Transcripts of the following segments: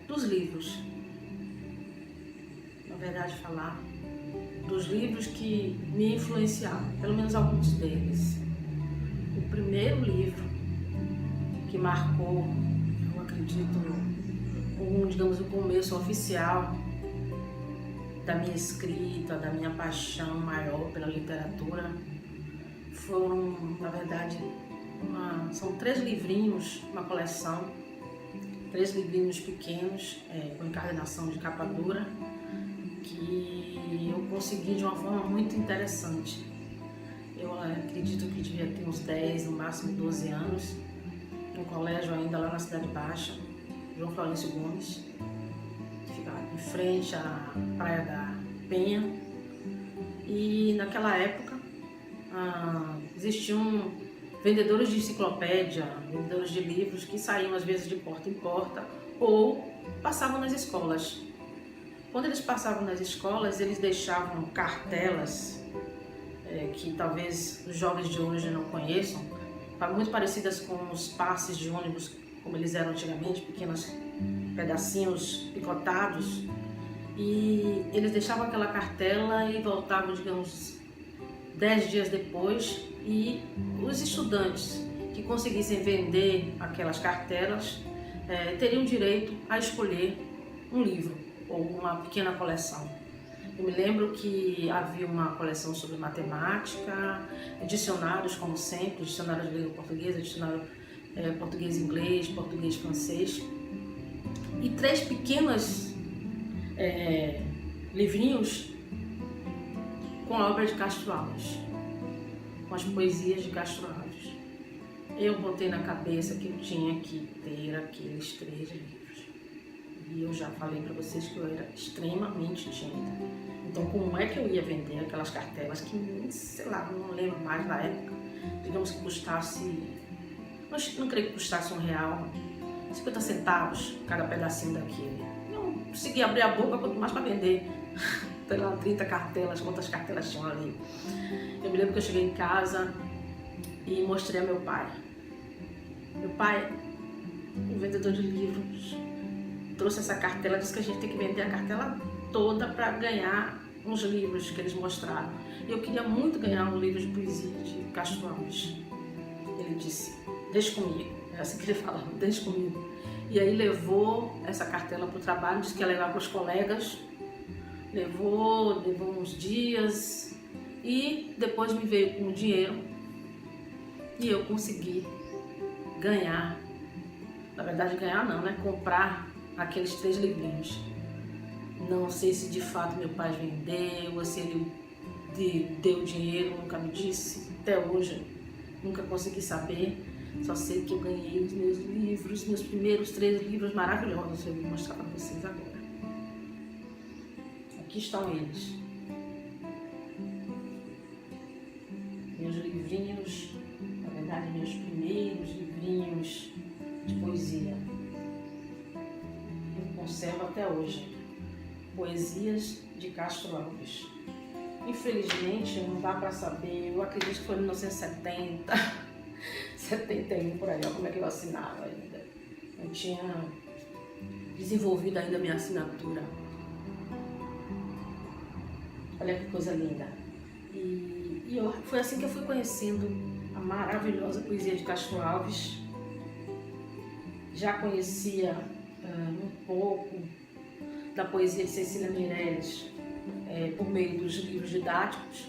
dos livros, na verdade falar, dos livros que me influenciaram, pelo menos alguns deles. O primeiro livro que marcou, eu acredito, digamos, o começo oficial da minha escrita, da minha paixão maior pela literatura, foram, na verdade, são 3 livrinhos, uma coleção, 3 livrinhos pequenos, com encadernação de capa dura, que eu consegui de uma forma muito interessante. Eu acredito que devia ter uns 10, no máximo 12 anos, no colégio ainda lá na Cidade Baixa, João Florencio Gomes, que fica em frente à Praia da Penha. E naquela época existiam vendedores de enciclopédia, vendedores de livros que saíam às vezes de porta em porta ou passavam nas escolas. Quando eles passavam nas escolas, eles deixavam cartelas que talvez os jovens de hoje não conheçam, muito parecidas com os passes de ônibus como eles eram antigamente, pequenos pedacinhos picotados, e eles deixavam aquela cartela e voltavam, digamos, 10 dias depois, e os estudantes que conseguissem vender aquelas cartelas teriam direito a escolher um livro ou uma pequena coleção. Eu me lembro que havia uma coleção sobre matemática, dicionários, como sempre, dicionário de língua portuguesa, dicionário português-inglês, português-francês, e 3 pequenos livrinhos com a obra de Castro Alves, com as poesias de Castro Alves. Eu botei na cabeça que eu tinha que ter aqueles 3 livros. E eu já falei para vocês que eu era extremamente tímida. Então, como é que eu ia vender aquelas cartelas que, sei lá, não lembro mais na época, digamos que custasse, não creio que custasse R$1, 50 centavos cada pedacinho daquele. Eu não consegui abrir a boca, quanto mais para vender, sei lá, 30 cartelas, quantas cartelas tinham ali. Eu me lembro que eu cheguei em casa e mostrei a meu pai. Meu pai, um vendedor de livros, trouxe essa cartela, disse que a gente tem que vender a cartela toda para ganhar uns livros que eles mostraram. E eu queria muito ganhar um livro de poesia de Castro Alves. Ele disse, deixa comigo. É assim que ele falava, deixa comigo. E aí levou essa cartela para o trabalho, disse que ia levar para os colegas. Levou uns dias e depois me veio com o dinheiro e eu consegui ganhar. Na verdade, ganhar não, né? Comprar aqueles 3 livrinhos. Não sei se de fato meu pai vendeu ou se ele deu dinheiro, nunca me disse. Até hoje, nunca consegui saber. Só sei que eu ganhei os meus livros, meus primeiros 3 livros maravilhosos. Eu vou mostrar para vocês agora. Aqui estão eles. Meus livrinhos, na verdade, meus primeiros livrinhos de poesia. Conservo até hoje, Poesias de Castro Alves. Infelizmente, não dá para saber, eu acredito que foi em 1970, 71, por aí, ó, como é que eu assinava ainda. Eu tinha desenvolvido ainda a minha assinatura. Olha que coisa linda. E foi assim que eu fui conhecendo a maravilhosa poesia de Castro Alves. Já conhecia um pouco da poesia de Cecília Meirelles por meio dos livros didáticos.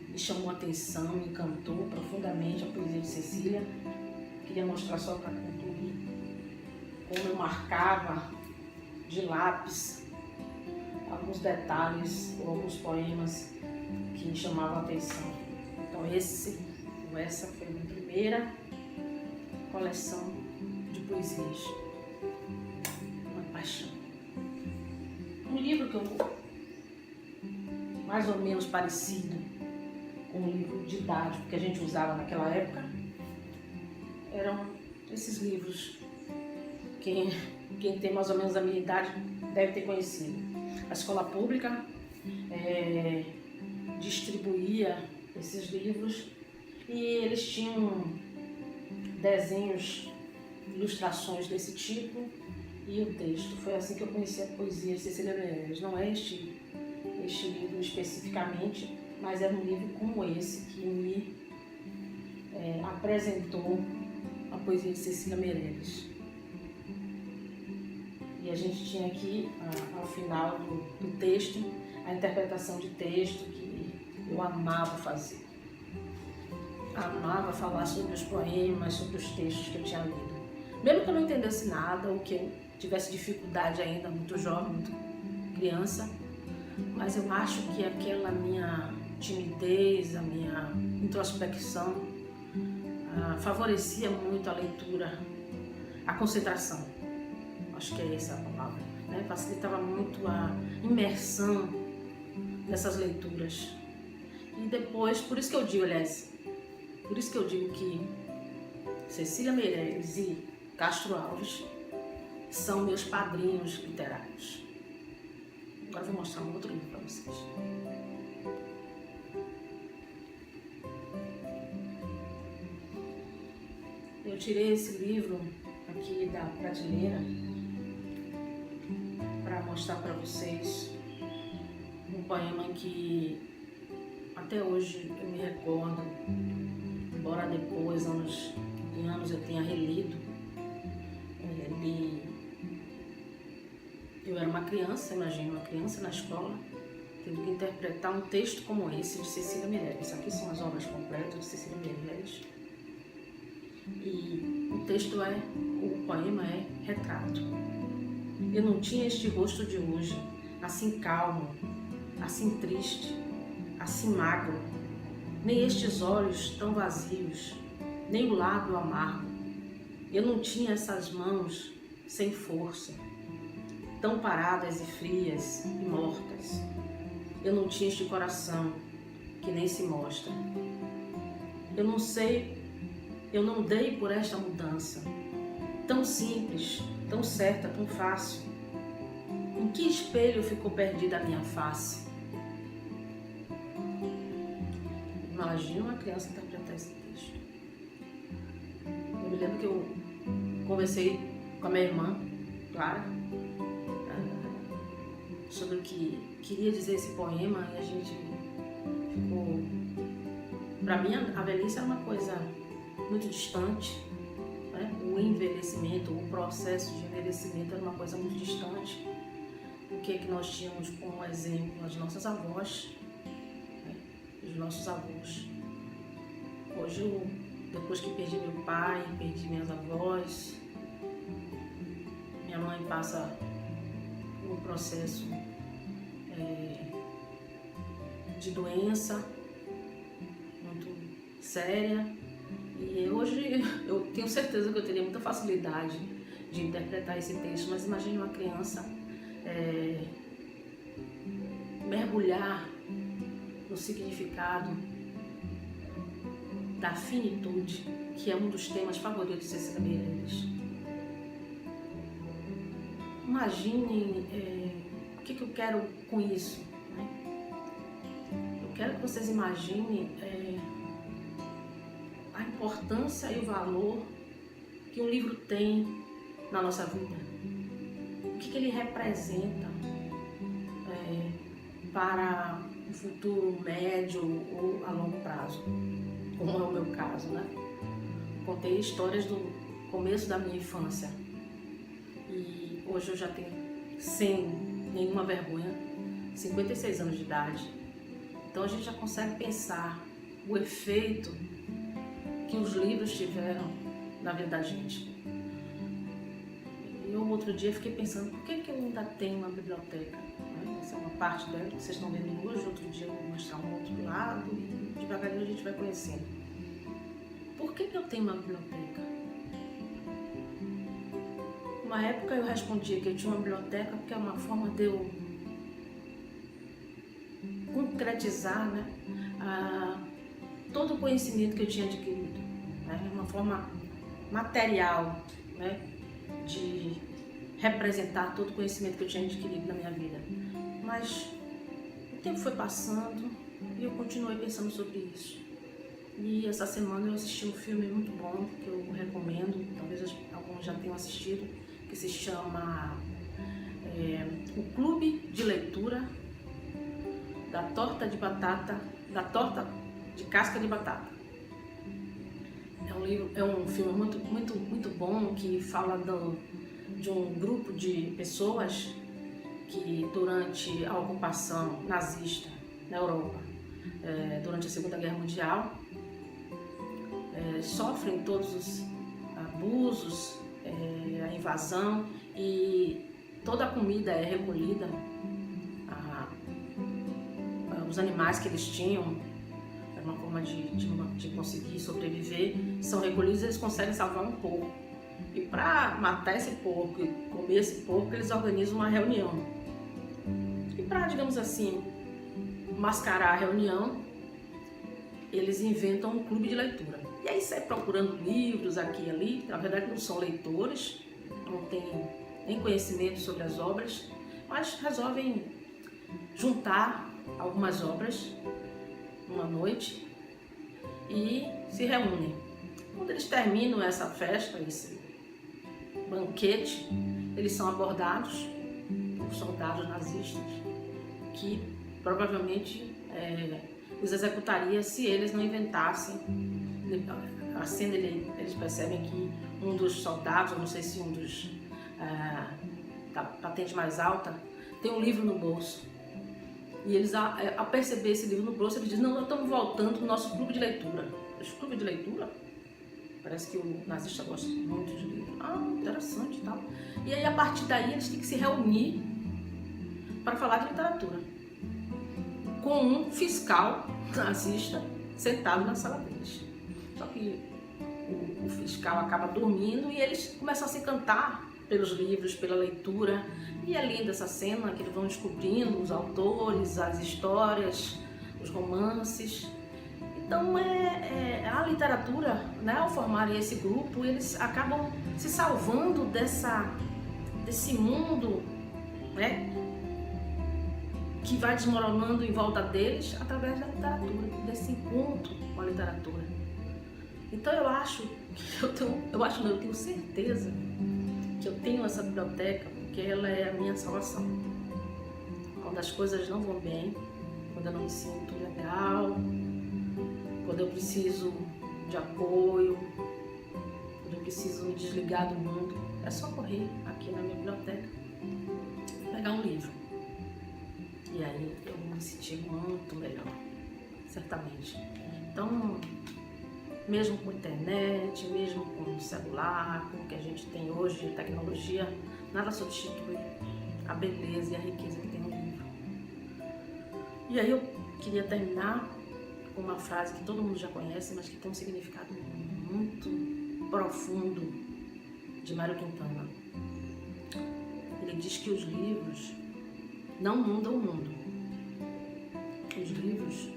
Me chamou a atenção, me encantou profundamente a poesia de Cecília. Queria mostrar só para concluir como eu marcava de lápis alguns detalhes ou alguns poemas que me chamavam a atenção. Então essa foi a minha primeira coleção de poesias, uma paixão. Um livro que eu mais ou menos parecido com um livro didático que a gente usava naquela época eram esses livros. Quem tem mais ou menos a minha idade deve ter conhecido. A escola pública distribuía esses livros e eles tinham desenhos, ilustrações desse tipo e o texto. Foi assim que eu conheci a poesia de Cecília Meirelles. Não é este livro especificamente, mas era um livro como esse que me apresentou a poesia de Cecília Meirelles. E a gente tinha aqui, ao final do texto, a interpretação de texto que eu amava fazer. Amava falar sobre os poemas, sobre os textos que eu tinha lido. Mesmo que eu não entendesse nada, ou que eu tivesse dificuldade ainda, muito jovem, muito criança, mas eu acho que aquela minha timidez, a minha introspecção, favorecia muito a leitura, a concentração. Acho que é essa a palavra, né? Facilitava muito a imersão nessas leituras. E depois, por isso que eu digo que Cecília Meirelles e Castro Alves são meus padrinhos literários. Agora eu vou mostrar um outro livro para vocês. Eu tirei esse livro aqui da prateleira para mostrar para vocês um poema que até hoje eu me recordo, embora depois, anos eu tenha relido. Eu era uma criança, imagina, uma criança na escola, tendo que interpretar um texto como esse de Cecília Meirelles. Aqui são as obras completas de Cecília Meirelles. E o poema é Retrato. Eu não tinha este rosto de hoje, assim calmo, assim triste, assim magro, nem estes olhos tão vazios, nem o lábio amargo. Eu não tinha essas mãos sem força, tão paradas e frias e mortas. Eu não tinha este coração que nem se mostra. Eu não sei, eu não dei por esta mudança, tão simples, tão certa, tão fácil. Em que espelho ficou perdida a minha face? Imagina uma criança interpretar esse texto. Eu me lembro que eu conversei com a minha irmã, Clara, sobre o que queria dizer esse poema, e a gente ficou... Para mim, a velhice era uma coisa muito distante, né? O envelhecimento, o processo de envelhecimento era uma coisa muito distante. O que é que nós tínhamos como exemplo? As nossas avós, né? Os nossos avós. Hoje, depois que perdi meu pai, perdi minhas avós, minha mãe passa por um processo de doença muito séria, e hoje eu tenho certeza que eu teria muita facilidade de interpretar esse texto, mas imagine uma criança mergulhar no significado da finitude, que é um dos temas favoritos de Cecília Meirelles. Imaginem o que eu quero com isso, né? Eu quero que vocês imaginem a importância e o valor que um livro tem na nossa vida. O que ele representa para um futuro médio ou a longo prazo, como é o meu caso, né? Contei histórias do começo da minha infância e hoje eu já tenho, sem nenhuma vergonha, 56 anos de idade. Então a gente já consegue pensar o efeito que os livros tiveram na vida da gente. E eu outro dia fiquei pensando, por que eu ainda tenho uma biblioteca? Essa é uma parte dela que vocês estão vendo hoje, outro dia eu vou mostrar um outro lado e devagarinho a gente vai conhecendo. Por que eu tenho uma biblioteca? Uma época eu respondia que eu tinha uma biblioteca porque é uma forma de eu concretizar, né, todo o conhecimento que eu tinha adquirido, né, uma forma material, né, de representar todo o conhecimento que eu tinha adquirido na minha vida. Mas o tempo foi passando e eu continuei pensando sobre isso. E essa semana eu assisti um filme muito bom que eu recomendo, talvez alguns já tenham assistido, que se chama O Clube de Leitura da Torta de Batata, da Torta de Casca de Batata. É um filme muito bom, que fala de um grupo de pessoas que durante a ocupação nazista na Europa, durante a Segunda Guerra Mundial, sofrem todos os abusos, a invasão, e toda a comida é recolhida, os animais que eles tinham, era uma forma de conseguir sobreviver, são recolhidos e eles conseguem salvar um porco. E para matar esse porco e comer esse porco, eles organizam uma reunião. E para, digamos assim, mascarar a reunião, eles inventam um clube de leitura. E aí sai procurando livros aqui e ali, na verdade não são leitores, não têm nem conhecimento sobre as obras, mas resolvem juntar algumas obras uma noite e se reúnem. Quando eles terminam essa festa, esse banquete, eles são abordados por soldados nazistas que provavelmente os executaria se eles não inventassem. Assim eles percebem que um dos soldados, eu não sei se um dos da patente mais alta, tem um livro no bolso. E eles, ao perceber esse livro no bolso, eles dizem: não, nós estamos voltando para o nosso clube de leitura. Esse clube de leitura? Parece que o nazista gosta muito de livro. Interessante e tal. E aí, a partir daí, eles têm que se reunir para falar de literatura, com um fiscal nazista sentado na sala deles. Só que o fiscal acaba dormindo e eles começam a se encantar pelos livros, pela leitura. E é linda essa cena, que eles vão descobrindo os autores, as histórias, os romances. Então a literatura, né, ao formarem esse grupo, eles acabam se salvando desse mundo, né, que vai desmoronando em volta deles através da literatura, desse encontro com a literatura. Então eu tenho certeza que eu tenho essa biblioteca porque ela é a minha salvação. Quando as coisas não vão bem, quando eu não me sinto legal, quando eu preciso de apoio, quando eu preciso me desligar do mundo, é só correr aqui na minha biblioteca, pegar um livro. E aí eu me senti muito melhor, certamente. Então, mesmo com internet, mesmo com o celular, com o que a gente tem hoje de tecnologia, nada substitui a beleza e a riqueza que tem no livro. E aí eu queria terminar com uma frase que todo mundo já conhece, mas que tem um significado muito profundo, de Mário Quintana. Ele diz que os livros não mudam o mundo. Os livros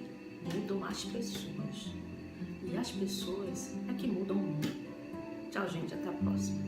mudam as pessoas. E as pessoas é que mudam o mundo. Tchau, gente. Até a próxima.